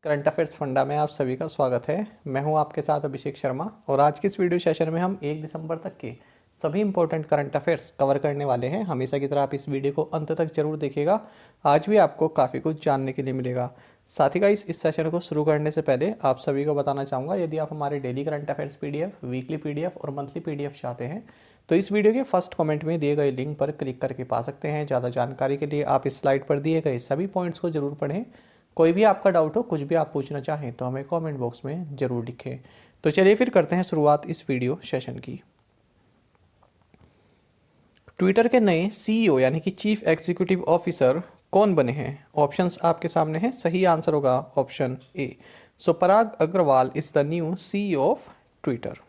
Current affairs funda में आप सभी का स्वागत है। मैं हूं आपके साथ अभिषेक शर्मा और आज के इस वीडियो सेशन में हम 1 दिसंबर तक के सभी इंपॉर्टेंट करंट अफेयर्स कवर करने वाले हैं। हमेशा की तरह आप इस वीडियो को अंत तक जरूर देखिएगा। आज भी आपको काफ़ी कुछ जानने के लिए मिलेगा। साथ ही गाइस इस सेशन को शुरू करने से पहले आप सभी को बताना चाहूँगा, यदि आप हमारे daily current affairs PDF, weekly PDF और मंथली पीडीएफ चाहते हैं तो इस वीडियो के फर्स्ट कमेंट में दिए गए लिंक पर क्लिक करके पा सकते हैं। ज़्यादा जानकारी के लिए आप इस स्लाइड पर दिए गए सभी पॉइंट्स को जरूर पढ़ें। कोई भी आपका डाउट हो, कुछ भी आप पूछना चाहें तो हमें कमेंट बॉक्स में ज़रूर लिखें। तो चलिए फिर करते हैं शुरुआत इस वीडियो सेशन की। ट्विटर के नए सीईओ यानी कि चीफ एग्जीक्यूटिव ऑफिसर कौन बने हैं? ऑप्शंस आपके सामने हैं। सही आंसर होगा option A. So Parag Agrawal is the new CEO of Twitter.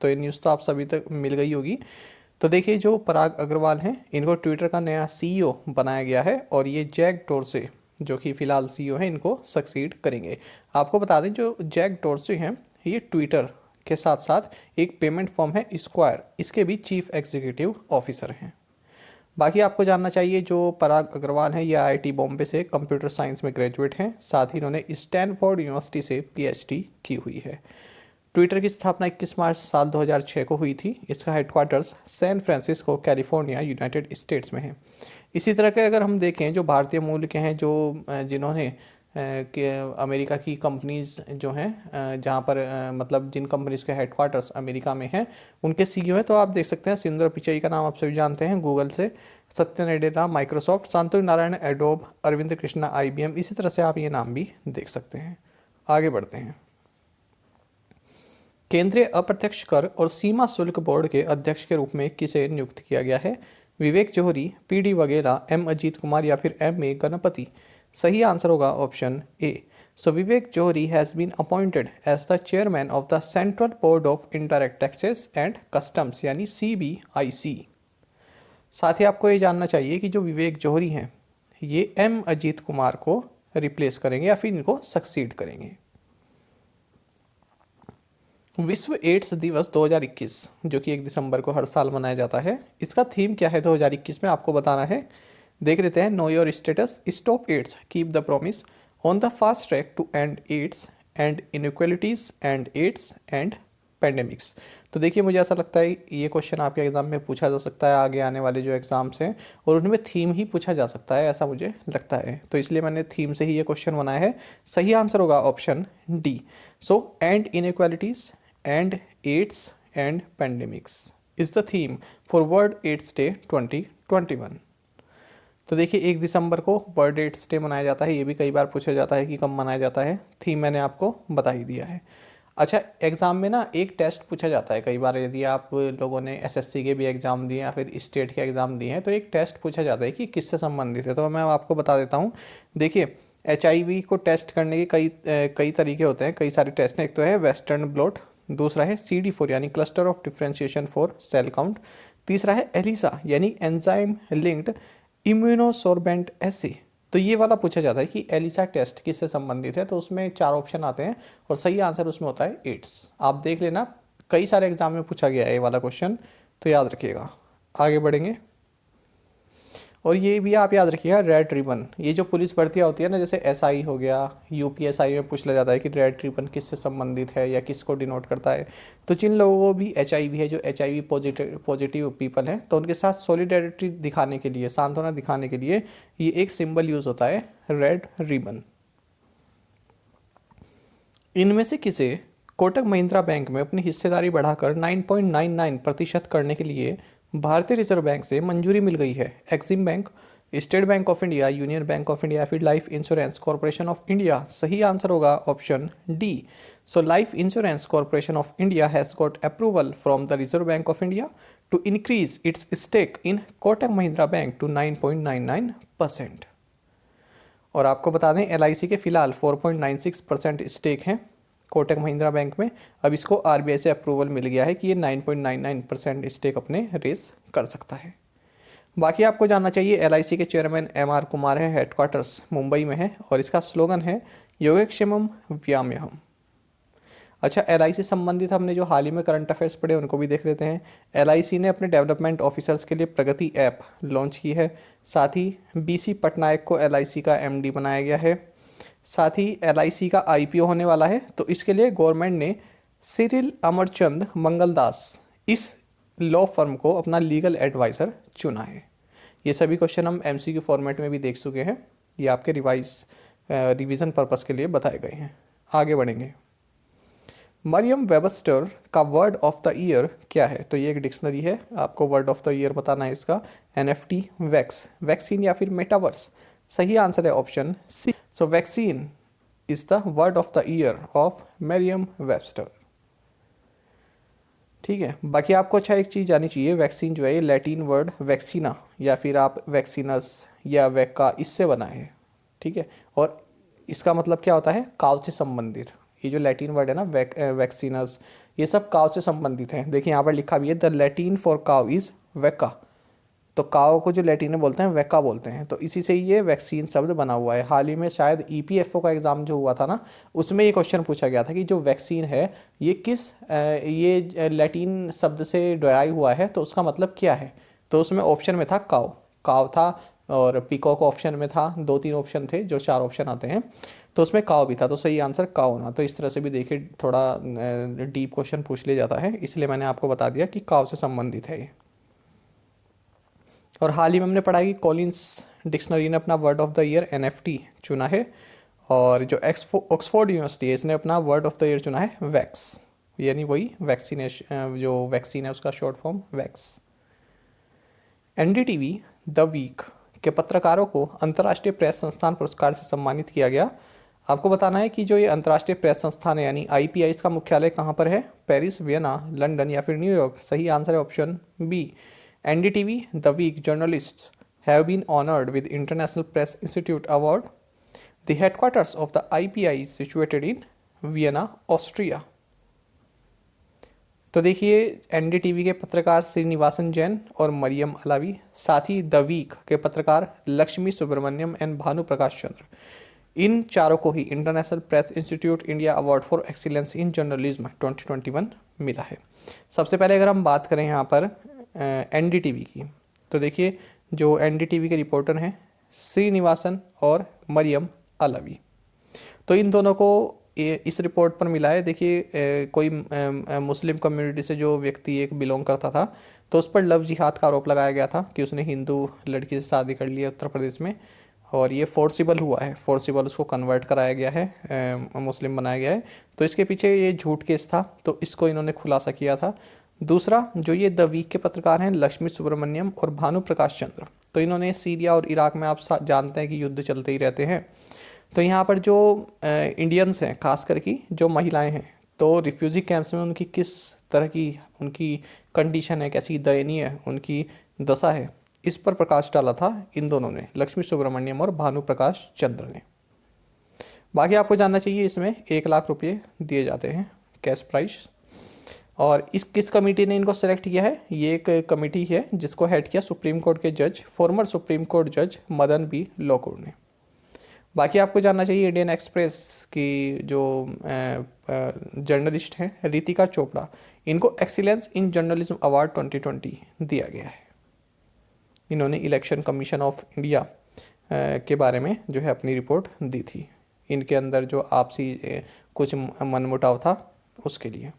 तो ये न्यूज़ तो आप सभी तक मिल गई होगी। तो देखिए, जो पराग अग्रवाल हैं इनको ट्विटर का नया सीईओ बनाया गया है और ये जैक डोर्से जो कि फिलहाल सीईओ हैं इनको सक्सीड करेंगे। आपको बता दें, जो जैक डोर्से हैं ये ट्विटर के साथ साथ एक पेमेंट फर्म है स्क्वायर, इसके भी चीफ एग्जीक्यूटिव ऑफिसर हैं। बाकी आपको जानना चाहिए, जो पराग अग्रवाल हैं ये आईआईटी बॉम्बे से कंप्यूटर साइंस में ग्रेजुएट हैं। साथ ही इन्होंने स्टैनफोर्ड यूनिवर्सिटी से पीएचडी की हुई है। ट्विटर की स्थापना 21 मार्च साल 2006 को हुई थी। इसका headquarters San Francisco California United States में है। इसी तरह के अगर हम देखें, जो भारतीय मूल के हैं, जो जिन्होंने कि अमेरिका की कंपनीज जो हैं, जहाँ पर मतलब जिन कंपनीज के हेडक्वार्टर्स अमेरिका में हैं उनके सीईओ हैं, तो आप देख सकते हैं सुंदर पिचई का नाम आप सभी जानते हैं गूगल से, Satya Nadella Microsoft, Shantanu Narayen Adobe, Arvind Krishna IBM. इसी तरह से आप ये नाम भी देख सकते हैं। आगे बढ़ते हैं। केंद्रीय अप्रत्यक्ष कर और सीमा शुल्क बोर्ड के अध्यक्ष के रूप में किसे नियुक्त किया गया है? विवेक जौहरी, पीडी वघेला, एम अजीत कुमार या फिर एम ए गणपति। सही आंसर होगा option A. So Vivek Johri has been appointed as the chairman of the Central Board of Indirect Taxes and Customs यानी CBIC। साथ ही आपको ये जानना चाहिए कि जो विवेक जौहरी हैं ये एम अजीत कुमार को रिप्लेस करेंगे या फिर इनको सक्सीड करेंगे। विश्व एड्स दिवस 2021 जो कि 1 दिसंबर को हर साल मनाया जाता है, इसका थीम क्या है 2021 में आपको बताना है। देख लेते हैं। Know your status, stop AIDS, keep the promise, on the fast track to end AIDS end inequalities end AIDS end pandemics. तो देखिए, मुझे ऐसा लगता है ये क्वेश्चन आपके एग्जाम में पूछा जा सकता है, आगे आने वाले जो एग्जाम्स हैं और उनमें थीम ही पूछा जा सकता है, ऐसा मुझे लगता है। तो इसलिए मैंने थीम से ही ये क्वेश्चन बनाया है। सही आंसर होगा option D. So and inequalities and AIDS and pandemics is the theme for World AIDS Day 2021। तो देखिए, 1 दिसंबर को वर्ल्ड एड्स डे मनाया जाता है। ये भी कई बार पूछा जाता है कि कब मनाया जाता है। थीम मैंने आपको बता ही दिया है। अच्छा, एग्ज़ाम में ना एक टेस्ट पूछा जाता है कई बार, यदि आप लोगों ने एसएससी के भी एग्ज़ाम दिए या फिर स्टेट के एग्ज़ाम दिए हैं तो एक टेस्ट पूछा जाता है कि किससे संबंधित है। तो मैं आपको बता देता हूँ। देखिए, HIV को टेस्ट करने के कई तरीके होते हैं, कई सारे टेस्ट हैं। एक तो है वेस्टर्न ब्लॉट, दूसरा है CD4 यानी cluster of differentiation for sale count, तीसरा है एलिसा यानी एंजाइम लिंक्ड इम्यूनोसोर्बेंट एसे। तो ये वाला पूछा जाता है कि एलिसा टेस्ट किससे संबंधित है। तो उसमें 4 ऑप्शन आते हैं और सही आंसर उसमें होता है एड्स। आप देख लेना, कई सारे एग्जाम में पूछा गया है ये वाला क्वेश्चन, तो याद रखिएगा। आगे बढ़ेंगे। और ये भी आप याद रखिएगा, रेड रिबन, ये जो पुलिस भर्तियाँ होती है ना, जैसे SI हो गया, UPSI में पूछ लिया जाता है कि रेड रिबन किससे संबंधित है या किसको डिनोट करता है। तो जिन लोगों को भी HIV है, जो HIV पॉजिटिव पीपल हैं, तो उनके साथ सॉलिडेरिटी दिखाने के लिए, सांत्वना दिखाने के लिए ये एक सिंबल यूज़ होता है, रेड रिबन। इनमें से किसे कोटक महिंद्रा बैंक में अपनी हिस्सेदारी बढ़ाकर 9.99% करने के लिए भारतीय रिजर्व बैंक से मंजूरी मिल गई है? Exim Bank, State Bank of India, Union Bank of India, फिर Life Insurance Corporation of India. सही आंसर होगा option D. So Life Insurance Corporation of India has got approval from the Reserve Bank of India to increase its stake in Kotak Mahindra Bank to 9.99%। और आपको बता दें, LIC के फिलहाल 4.96% stake हैं Kotak Mahindra bank में। अब इसको RBI से अप्रूवल मिल गया है कि ये 9.99% स्टेक अपने रेस कर सकता है। बाकी आपको जानना चाहिए, LIC के चेयरमैन MR कुमार है, हेडक्वार्टर्स मुंबई में है और इसका स्लोगन है योगक्षेमम व्याम्यहम। अच्छा, LIC संबंधित हमने जो हाल ही में करंट अफेयर्स पढ़े उनको भी देख लेते हैं। LIC ने अपने डेवलपमेंट ऑफिसर्स के लिए प्रगति ऐप लॉन्च की है। साथ ही BC पटनायक को LIC का MD बनाया गया है। साथ ही LIC का IPO होने वाला है, तो इसके लिए गवर्नमेंट ने सिरिल अमरचंद मंगलदास इस लॉ फर्म को अपना लीगल एडवाइज़र चुना है। ये सभी क्वेश्चन हम MCQ फॉर्मेट में भी देख चुके हैं, ये आपके रिवीजन पर्पस के लिए बताए गए हैं। आगे बढ़ेंगे। मरियम वेबस्टर का वर्ड ऑफ द ईयर क्या है? तो ये एक डिक्शनरी है, आपको वर्ड ऑफ द ईयर बताना है इसका। NFT, वैक्स, वैक्सीन या फिर मेटावर्स। सही आंसर है option C. So vaccine is the word of the year of Merriam Webster. ठीक है, बाकी आपको अच्छा एक चीज़ जानी चाहिए, वैक्सीन जो है ये लैटिन वर्ड वैक्सीना या फिर आप वैक्सीनस या वैक्का इससे बना है। ठीक है, और इसका मतलब क्या होता है? काव से संबंधित। ये जो लैटिन वर्ड है ना वैक्सीनस, ये सब काव से संबंधित हैं। देखिए यहाँ पर लिखा भी है द लैटिन फॉर काव इज़ वैक्का। तो काव को जो लैटिन में बोलते हैं वैक्का बोलते हैं, तो इसी से ये वैक्सीन शब्द बना हुआ है। हाल ही में शायद EPFO का एग्ज़ाम जो हुआ था ना, उसमें ये क्वेश्चन पूछा गया था कि जो वैक्सीन है ये किस ये लैटिन शब्द से डराई हुआ है, तो उसका मतलब क्या है? तो उसमें ऑप्शन में था काव, काव था, और पीकॉक ऑप्शन में था। 2-3 ऑप्शन थे, जो 4 ऑप्शन आते हैं, तो उसमें काव भी था, तो सही आंसर काव होना। तो इस तरह से भी देखिए थोड़ा डीप क्वेश्चन पूछ लिया जाता है, इसलिए मैंने आपको बता दिया कि काव से संबंधित है ये। और हाल ही में हमने पढ़ा कि कॉलिंस डिक्शनरी ने अपना word of the year NFT चुना है, और जो ऑक्सफोर्ड यूनिवर्सिटी है इसने अपना वर्ड ऑफ द ईयर चुना है वैक्स, यानी वही वैक्सीनेशन, जो वैक्सीन है उसका short form vax. NDTV The Week के पत्रकारों को अंतर्राष्ट्रीय प्रेस संस्थान पुरस्कार से सम्मानित किया गया। आपको बताना है कि जो ये अंतर्राष्ट्रीय प्रेस संस्थान है यानी IPI, इसका मुख्यालय कहाँ पर है? पेरिस, वियना, लंदन या फिर न्यूयॉर्क। सही आंसर है option B. NDTV The Week journalists have been honored with International Press Institute Award. The headquarters of the IPI is situated in Vienna, Austria. तो देखिए NDTV के पत्रकार श्रीनिवासन जैन और मरियम अलावी, साथ ही द वीक के पत्रकार लक्ष्मी सुब्रमण्यम एंड भानु प्रकाश चंद्र, इन चारों को ही International Press Institute India Award for Excellence in Journalism 2021 मिला है। सबसे पहले अगर हम बात करें यहाँ पर NDTV की, तो देखिए जो NDTV के रिपोर्टर हैं श्रीनिवासन और मरियम अलावी, तो इन दोनों को इस रिपोर्ट पर मिला है। देखिए कोई मुस्लिम कम्युनिटी से जो व्यक्ति एक बिलोंग करता था, तो उस पर लव जिहाद का आरोप लगाया गया था कि उसने हिंदू लड़की से शादी कर ली है उत्तर प्रदेश में, और ये फोर्सिबल हुआ है, फोर्सिबल उसको कन्वर्ट कराया गया है, मुस्लिम बनाया गया है। तो इसके पीछे ये झूठ केस था, तो इसको इन्होंने खुलासा किया था। दूसरा, जो ये द वीक के पत्रकार हैं लक्ष्मी सुब्रमण्यम और भानु प्रकाश चंद्र, तो इन्होंने सीरिया और इराक में, आप जानते हैं कि युद्ध चलते ही रहते हैं, तो यहाँ पर जो इंडियंस हैं, खास करके जो महिलाएं हैं, तो रिफ्यूजी कैंप्स में उनकी किस तरह की उनकी कंडीशन है, कैसी दयनीय है उनकी दशा है, इस पर प्रकाश डाला था इन दोनों ने, लक्ष्मी सुब्रमण्यम और भानु प्रकाश चंद्र ने। बाकी आपको जानना चाहिए इसमें 1 लाख रुपये दिए जाते हैं कैश प्राइज। और इस किस कमेटी ने इनको सेलेक्ट किया है? ये एक कमेटी है जिसको हेड किया सुप्रीम कोर्ट के जज, फॉर्मर सुप्रीम कोर्ट जज मदन बी लोकुर ने। बाकी आपको जानना चाहिए इंडियन एक्सप्रेस की जो जर्नलिस्ट हैं रितिका चोपड़ा, इनको एक्सीलेंस इन जर्नलिज्म अवार्ड 2020 दिया गया है। इन्होंने इलेक्शन कमीशन ऑफ इंडिया के बारे में जो है अपनी रिपोर्ट दी थी, इनके अंदर जो आपसी कुछ मनमुटाव था उसके लिए।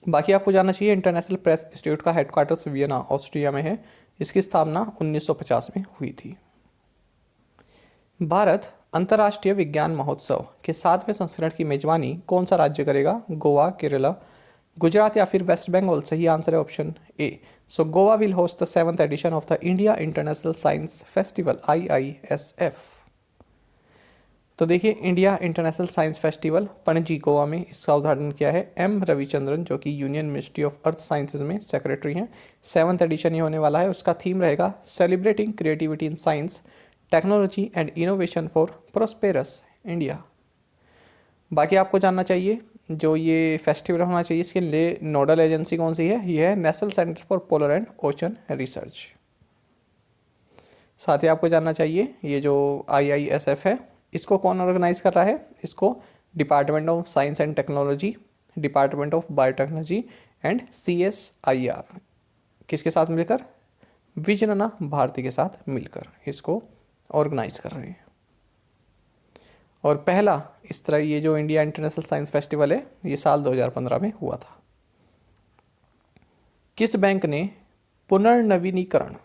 बाकी आपको जानना चाहिए इंटरनेशनल प्रेस इंस्टीट्यूट का हेडक्वार्टर्स वियना ऑस्ट्रिया में है, इसकी स्थापना 1950 में हुई थी। भारत अंतर्राष्ट्रीय विज्ञान महोत्सव के 7वें संस्करण की मेजबानी कौन सा राज्य करेगा? गोवा, केरला, गुजरात या फिर वेस्ट बंगाल। सही आंसर है option A. So Goa will host the 7th edition of the India international science festival IISF। तो देखिए India international science festival Panaji Goa में, इसका उद्घाटन किया है M रविचंद्रन, जो कि union ministry of earth sciences में सेक्रेटरी हैं। 7th एडिशन ही होने वाला है। उसका थीम रहेगा celebrating creativity in science technology and innovation for prosperous India. बाकी आपको जानना चाहिए जो ये फेस्टिवल होना चाहिए, इसके लिए नोडल एजेंसी कौन सी है? ये है national centre for polar and ocean research. साथ ही आपको जानना चाहिए ये जो IISF है, इसको कौन ऑर्गेनाइज कर रहा है? इसको department of science and technology, department of biotechnology and CSIR किसके साथ मिलकर? विजनना भारती के साथ मिलकर इसको ऑर्गेनाइज कर रहे हैं। और पहला इस तरह ये जो इंडिया इंटरनेशनल साइंस फेस्टिवल है ये साल 2015 में हुआ था। किस बैंक ने पुनर्नवीनीकरण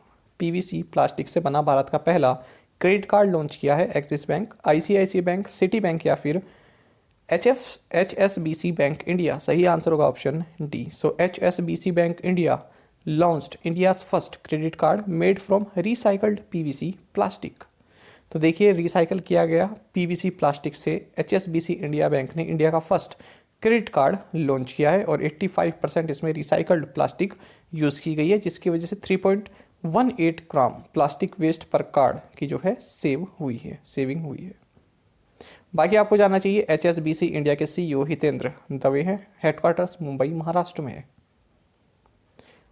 पीवीसी प्लास्टिक से बना भारत का पहला क्रेडिट कार्ड लॉन्च किया है? Axis bank, ICICI bank, Citi bank या फिर HSBC बैंक इंडिया? सही आंसर होगा option D. So HSBC bank India launched India's first credit card made from recycled PVC plastic. तो देखिए रिसाइकल किया गया पीवीसी प्लास्टिक से HSBC इंडिया बैंक ने इंडिया का फर्स्ट क्रेडिट कार्ड लॉन्च किया है और 85% इसमें रिसाइकल्ड प्लास्टिक यूज़ की गई है, जिसकी वजह से 3.18 ग्राम प्लास्टिक वेस्ट पर कार्ड की जो है सेविंग हुई है। बाकी आपको जानना चाहिए HSBC इंडिया के CEO हितेंद्र दवे हैं, हेडक्वार्टर्स मुंबई महाराष्ट्र में है।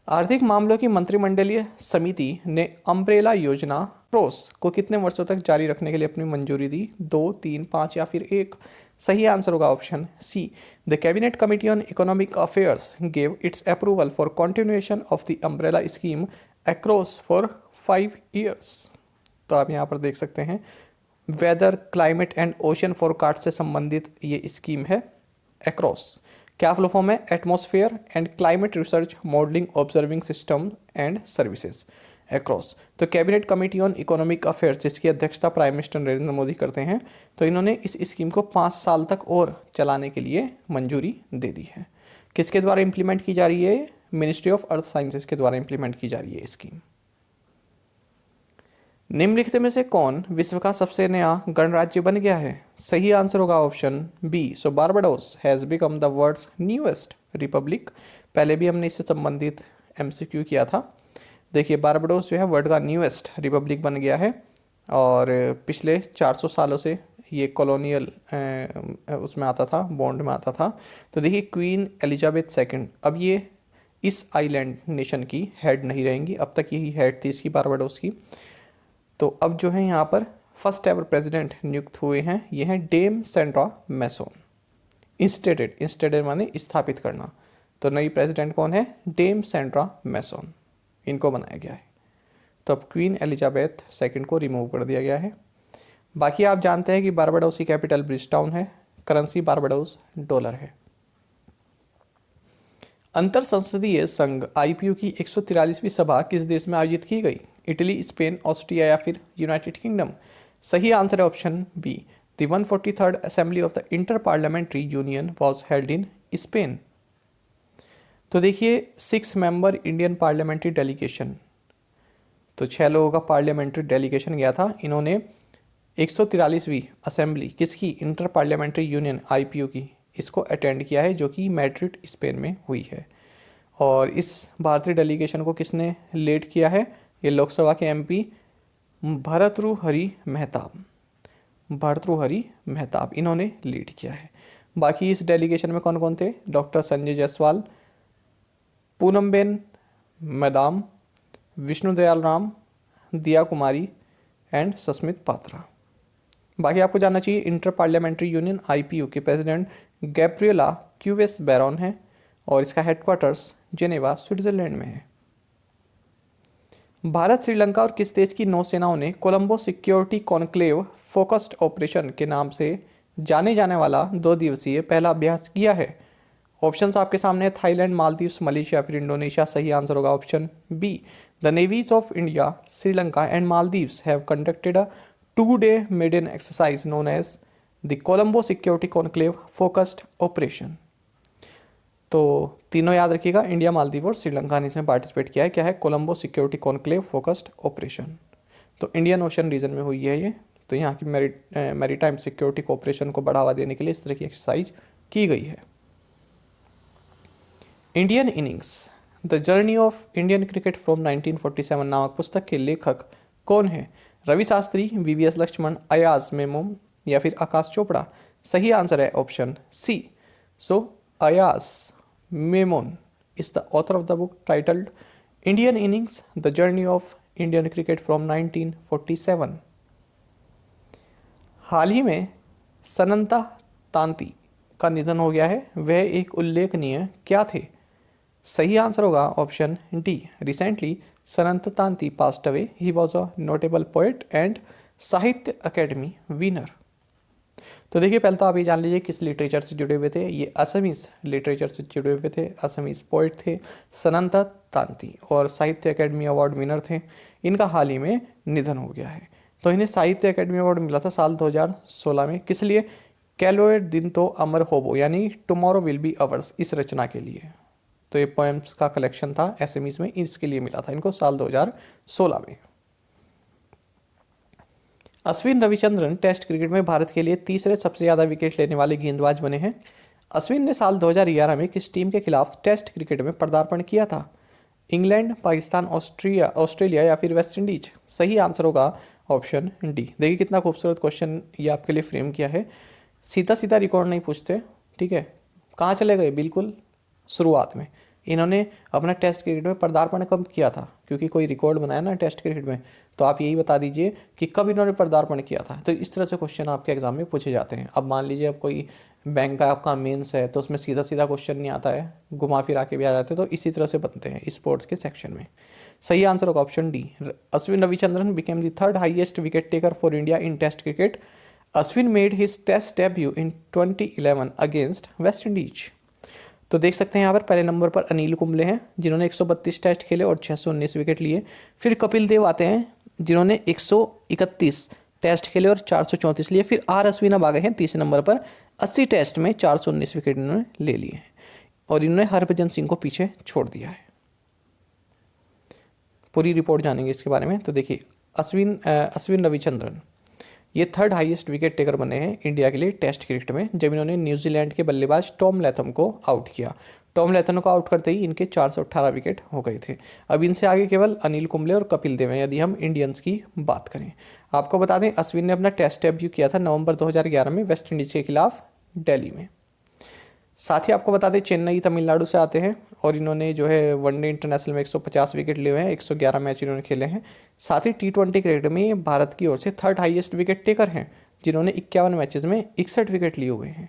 आर्थिक मामलों की मंत्रिमंडलीय समिति ने अम्ब्रेला योजना प्रोस को कितने वर्षों तक जारी रखने के लिए अपनी मंजूरी दी? 2, 3, 5 या फिर 1? सही आंसर होगा option C. The cabinet committee on economic affairs gave it's approval for continuation of the umbrella scheme across for 5 years. तो आप यहाँ पर देख सकते हैं weather, climate and ocean forecast से संबंधित ये स्कीम है। अक्रॉस क्या फुल फॉर्म है? Atmosphere and climate research modelling observing system and services. Across तो cabinet committee on economic affairs जिसकी अध्यक्षता प्राइम मिनिस्टर नरेंद्र मोदी करते हैं, तो इन्होंने इस स्कीम को 5 साल तक और चलाने के लिए मंजूरी दे दी है। किसके द्वारा इंप्लीमेंट की जा रही है? मिनिस्ट्री ऑफ अर्थ साइंसेज के द्वारा इंप्लीमेंट की जा रही है स्कीम। निम्नलिखित में से कौन विश्व का सबसे नया गणराज्य बन गया है? सही आंसर होगा option B. So Barbados has become the world's newest republic. पहले भी हमने इससे संबंधित MCQ किया था। देखिए बारबाडोस जो है वर्ल्ड का न्यूएस्ट रिपब्लिक बन गया है और पिछले 400 सालों से ये कॉलोनियल उसमें आता था, बॉन्ड में आता था। तो देखिए क्वीन एलिजाबेथ सेकंड अब ये इस आइलैंड नेशन की हेड नहीं रहेंगी, अब तक यही हेड थी इसकी बारबाडोस की। तो अब जो है यहाँ पर फर्स्ट एवर प्रेसिडेंट नियुक्त हुए हैं, ये हैं डेम सेंड्रा मैसोन। इंस्टेटेड माने स्थापित करना। तो नई प्रेसिडेंट कौन है? डेम सेंड्रा मैसोन, इनको बनाया गया है। तो अब क्वीन एलिजाबेथ सेकंड को रिमूव कर दिया गया है। बाकी आप जानते हैं कि बारबाडोस की कैपिटल ब्रिजटाउन है, करेंसी बारबाडोस डॉलर है। अंतर संसदीय संघ IPU की 143वीं सभा किस देश में आयोजित की गई? इटली, स्पेन, ऑस्ट्रिया या फिर यूनाइटेड किंगडम? सही आंसर है option B. The 143rd assembly of the inter parliamentary union was held in Spain. तो देखिए 6 मेंबर इंडियन पार्लियामेंट्री डेलीगेशन, तो 6 लोगों का पार्लियामेंट्री डेलीगेशन गया था। इन्होंने 143वीं असेंबली किसकी? इंटर पार्लियामेंट्री यूनियन IPU की, इसको अटेंड किया है जो कि मैड्रिड स्पेन में हुई है। और इस भारतीय डेलीगेशन को किसने लीड किया है? ये लोकसभा के MP भर्तृहरि मेहताब इन्होंने लीड किया है। बाकी इस डेलीगेशन में कौन कौन थे? डॉक्टर संजय जायसवाल, पूनमबेन मैदाम, विष्णुदयाल राम, दिया कुमारी एंड सस्मित पात्रा। बाकी आपको जानना चाहिए इंटर पार्लियामेंट्री यूनियन IPU के प्रेसिडेंट गैब्रिएला क्यूवेस बैरॉन है और इसका हेडक्वार्टर्स जेनेवा स्विट्जरलैंड में है। भारत, श्रीलंका और किस देश की नौसेनाओं ने Colombo security conclave focused operation के नाम से जाने जाने वाला 2 दिवसीय पहला अभ्यास किया है? ऑप्शंस आपके सामने है, थाईलैंड, मालदीव्स, मलेशिया फिर इंडोनेशिया। सही आंसर होगा option B. The navies of India, Sri Lanka and Maldives have conducted a 2-day maiden exercise known as the Colombo Security Conclave Focused Operation। तो तीनों याद रखिएगा, इंडिया, मालदीव और श्रीलंका ने इसमें पार्टिसिपेट किया है। क्या है? Colombo security conclave focused operation. तो इंडियन ओशन रीजन में हुई है ये। तो यहाँ की मैरीटाइम सिक्योरिटी कोऑपरेशन को बढ़ावा देने के लिए इस तरह की एक्सरसाइज की गई है। Indian innings the journey of Indian cricket from 1947 नामक पुस्तक के लेखक कौन है? रवि शास्त्री, VVS लक्ष्मण, अयाज मेमन या फिर आकाश चोपड़ा? सही आंसर है option C. So Ayaz Memon is the author of the book titled Indian innings the journey of Indian cricket from 1947। हाल ही में सनंता तांती का निधन हो गया है, वह एक उल्लेखनीय क्या थे? सही आंसर होगा option D. Recently Sanant Tanti passed away, he was a notable poet and Sahitya Akademi winner. तो देखिए पहले तो आप ये जान लीजिए किस लिटरेचर से जुड़े हुए थे। ये असमीज लिटरेचर से जुड़े हुए थे, असमीज पोइट थे, सनंता तांती, और साहित्य अकेडमी अवार्ड विनर थे। इनका हाल ही में निधन हो गया है। तो इन्हें साहित्य अकेडमी अवार्ड मिला था साल 2016 में। किस लिए? कैलोए दिन तो अमर होबो यानी टुमारो विल बी अवर्स, इस रचना के लिए। तो ये पोएम्स का कलेक्शन था एसएमईज में, इसके लिए मिला था इनको साल 2016 में। अश्विन रविचंद्रन टेस्ट क्रिकेट में भारत के लिए तीसरे सबसे ज़्यादा विकेट लेने वाले गेंदबाज बने हैं। अश्विन ने साल 2011 में किस टीम के खिलाफ टेस्ट क्रिकेट में पदार्पण किया था? इंग्लैंड, पाकिस्तान, ऑस्ट्रेलिया या फिर वेस्ट इंडीज? सही आंसर होगा ऑप्शन डी। देखिए कितना खूबसूरत क्वेश्चन ये आपके लिए फ्रेम किया है। सीधा सीधा रिकॉर्ड नहीं पूछते, ठीक है। कहाँ चले गए? बिल्कुल शुरुआत में। इन्होंने अपना टेस्ट क्रिकेट में पदार्पण कब किया था? क्योंकि कोई रिकॉर्ड बनाया ना टेस्ट क्रिकेट में, तो आप यही बता दीजिए कि कब इन्होंने पदार्पण किया था। तो इस तरह से क्वेश्चन आपके एग्जाम में पूछे जाते हैं। अब मान लीजिए अब कोई बैंक का आपका मेंस है, तो उसमें सीधा सीधा क्वेश्चन नहीं आता है, घुमा फिरा के भी आ जाते हैं, तो इसी तरह से बनते हैं स्पोर्ट्स के सेक्शन में। सही आंसर होगा option D. Ashwin Ravichandran became the third highest wicket taker for India in test cricket. Ashwin made his test debut in 2011 against West Indies. तो देख सकते हैं यहाँ पर पहले नंबर पर अनिल कुंबले हैं जिन्होंने 132 टेस्ट खेले और 619 विकेट लिए। फिर कपिल देव आते हैं जिन्होंने 131 टेस्ट खेले और 434 लिए। फिर आर अश्विन अब आ गए हैं तीसरे नंबर पर, 80 टेस्ट में 419 विकेट इन्होंने ले लिए हैं और इन्होंने हरभजन सिंह को पीछे छोड़ दिया है। पूरी रिपोर्ट जानेंगे इसके बारे में। तो देखिए अश्विन रविचंद्रन ये थर्ड हाईएस्ट विकेट टेकर बने हैं इंडिया के लिए टेस्ट क्रिकेट में, जब इन्होंने न्यूजीलैंड के बल्लेबाज टॉम लैथम को आउट किया। टॉम लैथम को आउट करते ही इनके 418 विकेट हो गए थे। अब इनसे आगे केवल अनिल कुंबले और कपिल देव हैं यदि हम इंडियंस की बात करें। आपको बता दें अश्विन ने अपना टेस्ट डेब्यू किया था नवंबर 2011 में वेस्ट इंडीज के खिलाफ दिल्ली में। साथ ही आपको बता दें चेन्नई तमिलनाडु से आते हैं और इन्होंने जो है वनडे इंटरनेशनल में 150 विकेट लिए हुए हैं, 111 मैच इन्होंने खेले हैं। साथ ही T20 क्रिकेट में भारत की ओर से थर्ड हाईएस्ट विकेट टेकर हैं जिन्होंने 51 मैचेस में 61 विकेट लिए हुए हैं।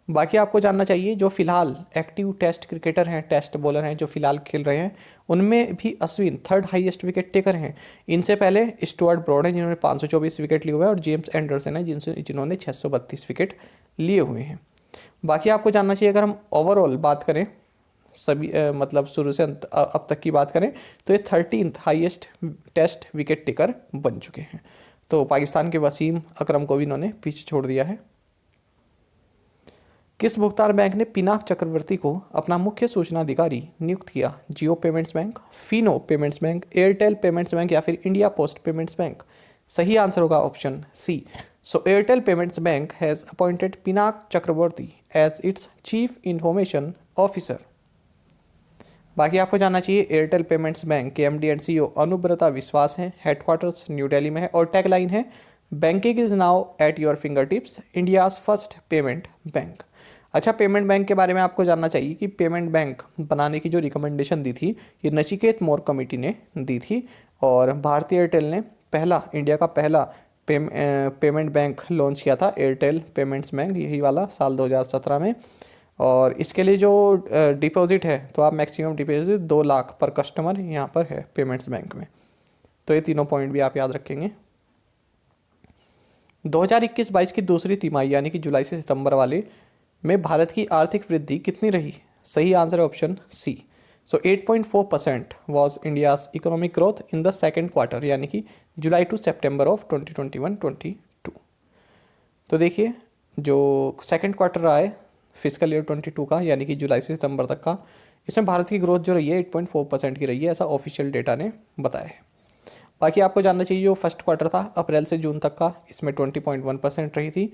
बाकी आपको जानना चाहिए जो फिलहाल एक्टिव टेस्ट क्रिकेटर हैं, टेस्ट बॉलर हैं जो फिलहाल खेल रहे हैं, उनमें भी Ashwin third highest wicket taker हैं। इनसे पहले स्टुअर्ट ब्रॉड हैं जिन्होंने 524 विकेट लिए हुए हैं और जेम्स एंडरसन हैं जिन्होंने 632 विकेट लिए हुए हैं। बाकी आपको जानना चाहिए अगर हम ओवरऑल बात करें सभी मतलब शुरू से अब तक की बात करें तो ये 13th highest test wicket taker बन चुके हैं। तो पाकिस्तान के वसीम अकरम को भी इन्होंने पीछे छोड़ दिया है। किस भुगतान बैंक ने पिनाक चक्रवर्ती को अपना मुख्य सूचना अधिकारी नियुक्त किया? Jio Payments Bank, Fino Payments Bank, Airtel Payments Bank या फिर इंडिया पोस्ट पेमेंट्स बैंक? सही आंसर होगा option C. So Airtel Payments Bank has appointed Pinak Chakraborty as its Chief Information Officer. बाकी आपको जानना चाहिए एयरटेल पेमेंट्स बैंक के MD and CEO अनुब्रता विश्वास हैं, हेडक्वार्टर्स न्यू दिल्ली में है और टैगलाइन है banking is now at your finger tips, India's first payment bank. अच्छा, पेमेंट बैंक के बारे में आपको जानना चाहिए कि पेमेंट बैंक बनाने की जो रिकमेंडेशन दी थी ये नचिकेत मोर कमेटी ने दी थी और भारतीय एयरटेल ने इंडिया का पहला पेमेंट बैंक लॉन्च किया था, एयरटेल पेमेंट्स बैंक, यही वाला साल 2017 में। और इसके लिए जो डिपॉजिट है तो आप मैक्सिमम डिपॉजिट 2 लाख पर कस्टमर यहाँ पर है पेमेंट्स बैंक में। तो ये तीनों पॉइंट भी आप याद रखेंगे। 2021-22 की दूसरी तिमाही यानी कि जुलाई से सितंबर वाले में भारत की आर्थिक वृद्धि कितनी रही? सही आंसर है option C. So 8.4% was India's economic growth in the second quarter यानी कि जुलाई टू सितंबर ऑफ 2021-22। तो देखिए जो सेकेंड क्वार्टर रहा है फिजिकल ईयर 22 का यानी कि जुलाई से सितंबर तक का, इसमें भारत की ग्रोथ जो रही है 8.4% की रही है, ऐसा ऑफिशियल डेटा ने बताया है। बाकी आपको जानना चाहिए जो फर्स्ट क्वार्टर था अप्रैल से जून तक का, इसमें 20.1% रही थी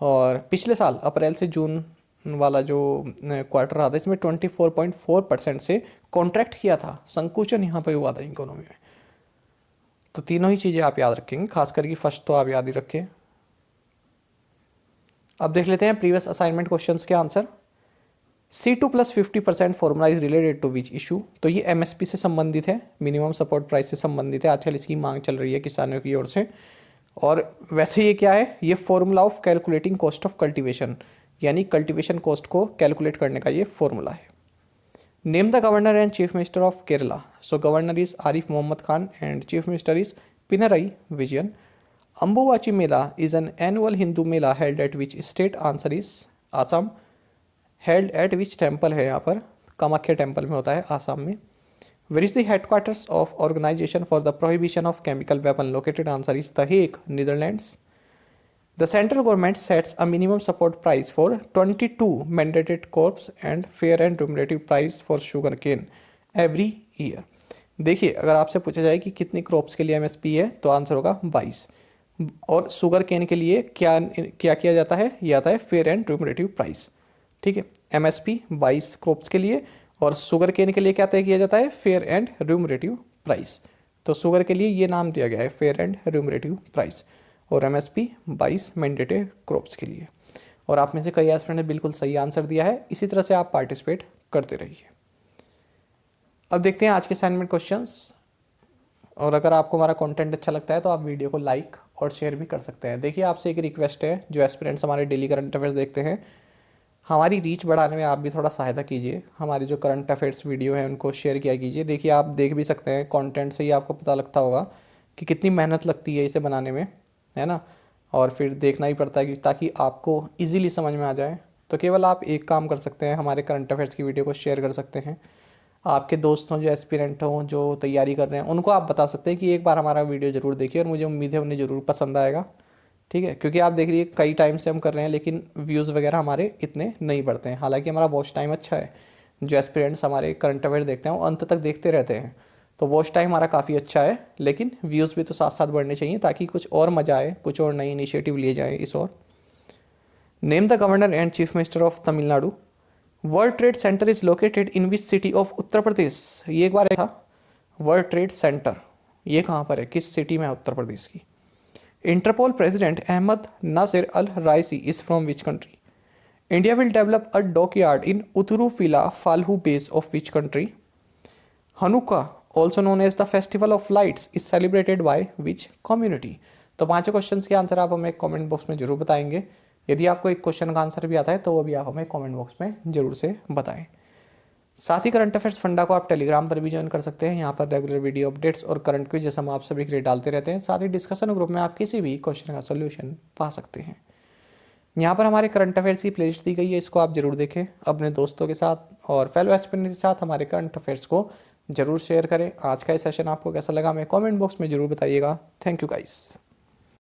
और पिछले साल अप्रैल से जून वाला जो क्वार्टर रहा था इसमें 24.4% से कॉन्ट्रैक्ट किया था, संकुचन यहाँ पे हुआ था इकोनॉमी में। तो तीनों ही चीज़ें आप याद रखेंगे, खास करके फर्स्ट तो आप याद ही रखें। अब देख लेते हैं प्रीवियस असाइनमेंट क्वेश्चंस के answer. C2 plus 50% formula is related to which issue? तो ये MSP से संबंधित है, मिनिमम सपोर्ट प्राइस से संबंधित है। आजकल इसकी मांग चल रही है किसानों की ओर से। और वैसे ये क्या है? ये formula of calculating cost of cultivation यानी कल्टीवेशन कॉस्ट को कैलकुलेट करने का ये फॉर्मूला है। Name the governor and chief minister of Kerala. So governor is Arif Mohammad Khan and chief minister is Pinarayi Vijayan. Ambuvati Mela is an annual Hindu Mela held at which state? Answer is Assam. Held at which temple है यहाँ पर? Kamakhya temple में होता है आसाम में. Where is the headquarters of Organization for the Prohibition of Chemical Weapon located? Answer is The Hague, Netherlands. The central government sets a minimum support price for 22 mandated crops and fair and remunerative price for sugarcane every year. देखिए अगर आपसे पूछा जाए कि कितनी crops के लिए MSP है तो आंसर होगा 22. और शुगर केन के लिए क्या क्या किया जाता है? ये आता है फेयर एंड रिम्यूनरेटिव प्राइस. ठीक है, एमएसपी 22 क्रॉप्स के लिए और शुगर केन के लिए क्या तय किया जाता है? Fair and remunerative price. तो शुगर के लिए ये नाम दिया गया है फेयर एंड रिम्यूनरेटिव प्राइस और एमएसपी 22 मैंडेटेड क्रॉप्स के लिए. और आप में से कई एस्पिरेंट ने बिल्कुल सही आंसर दिया है. इसी तरह से आप पार्टिसिपेट करते रहिए. अब देखते हैं आज के असाइनमेंट क्वेश्चंस. और अगर आपको हमारा कंटेंट अच्छा लगता है तो आप वीडियो को लाइक और शेयर भी कर सकते हैं. देखिए आपसे एक रिक्वेस्ट है, जो एस्पिरेंट्स हमारे डेली करंट अफेयर्स देखते हैं, हमारी रीच बढ़ाने में आप भी थोड़ा सहायता कीजिए. हमारे जो करंट अफेयर्स वीडियो है उनको शेयर किया कीजिए. देखिए आप देख भी सकते हैं, कंटेंट से ही आपको पता लगता होगा कि कितनी मेहनत लगती है इसे बनाने में, है ना. और फिर देखना ही पड़ता है कि ताकि आपको इजीली समझ में आ जाए. तो केवल आप एक काम कर सकते हैं, हमारे करंट अफेयर्स की वीडियो को शेयर कर सकते हैं. आपके दोस्त हों जो एस्पिरेंट हों, जो तैयारी कर रहे हैं, उनको आप बता सकते हैं कि एक बार हमारा वीडियो ज़रूर देखिए और मुझे उम्मीद है उन्हें ज़रूर पसंद आएगा. ठीक है, क्योंकि आप देख लीजिए कई टाइम से हम कर रहे हैं लेकिन व्यूज़ वगैरह हमारे इतने नहीं बढ़ते हैं. हालांकि हमारा वॉच टाइम अच्छा है. जो एस्पिरेंट्स हमारे करंट अफेयर देखते हैं वो अंत तक देखते रहते हैं, तो वॉच टाइम हमारा काफ़ी अच्छा है. लेकिन व्यूज़ भी तो साथ साथ बढ़ने चाहिए ताकि कुछ और मज़ा आए, कुछ और नई इनिशिएटिव लिए जाए इस ओर. Name the governor and chief minister of Tamil Nadu. World trade centre is located in which city of Uttar Pradesh. ये एक बार था वर्ल्ड ट्रेड सेंटर, ये कहाँ पर है, किस सिटी में है उत्तर प्रदेश की. Interpol president Ahmed Nasser al Raisi is from which country. India will develop a dockyard in Uthuru Thila Falhu base of which country. Hanukkah also known as the festival of lights is celebrated by which community. तो पांचों question के answer आप हमें comment box में जरूर बताएंगे. यदि आपको एक क्वेश्चन का आंसर भी आता है तो वो भी आप हमें कमेंट बॉक्स में जरूर से बताएं. साथ ही करंट अफेयर्स फंडा को आप टेलीग्राम पर भी ज्वाइन कर सकते हैं. यहाँ पर रेगुलर वीडियो अपडेट्स और करंट क्विज जैसा हम आप सभी के लिए डालते रहते हैं. साथ ही डिस्कशन ग्रुप में आप किसी भी क्वेश्चन का सोल्यूशन पा सकते हैं. यहाँ पर हमारे करंट अफेयर्स की प्लेलिस्ट दी गई है, इसको आप जरूर देखें. अपने दोस्तों के साथ और फेलो एस्पिरेंट के साथ हमारे करंट अफेयर्स को जरूर शेयर करें. आज का ये सेशन आपको कैसा लगा हमें कमेंट बॉक्स में जरूर बताइएगा. Thank you guys.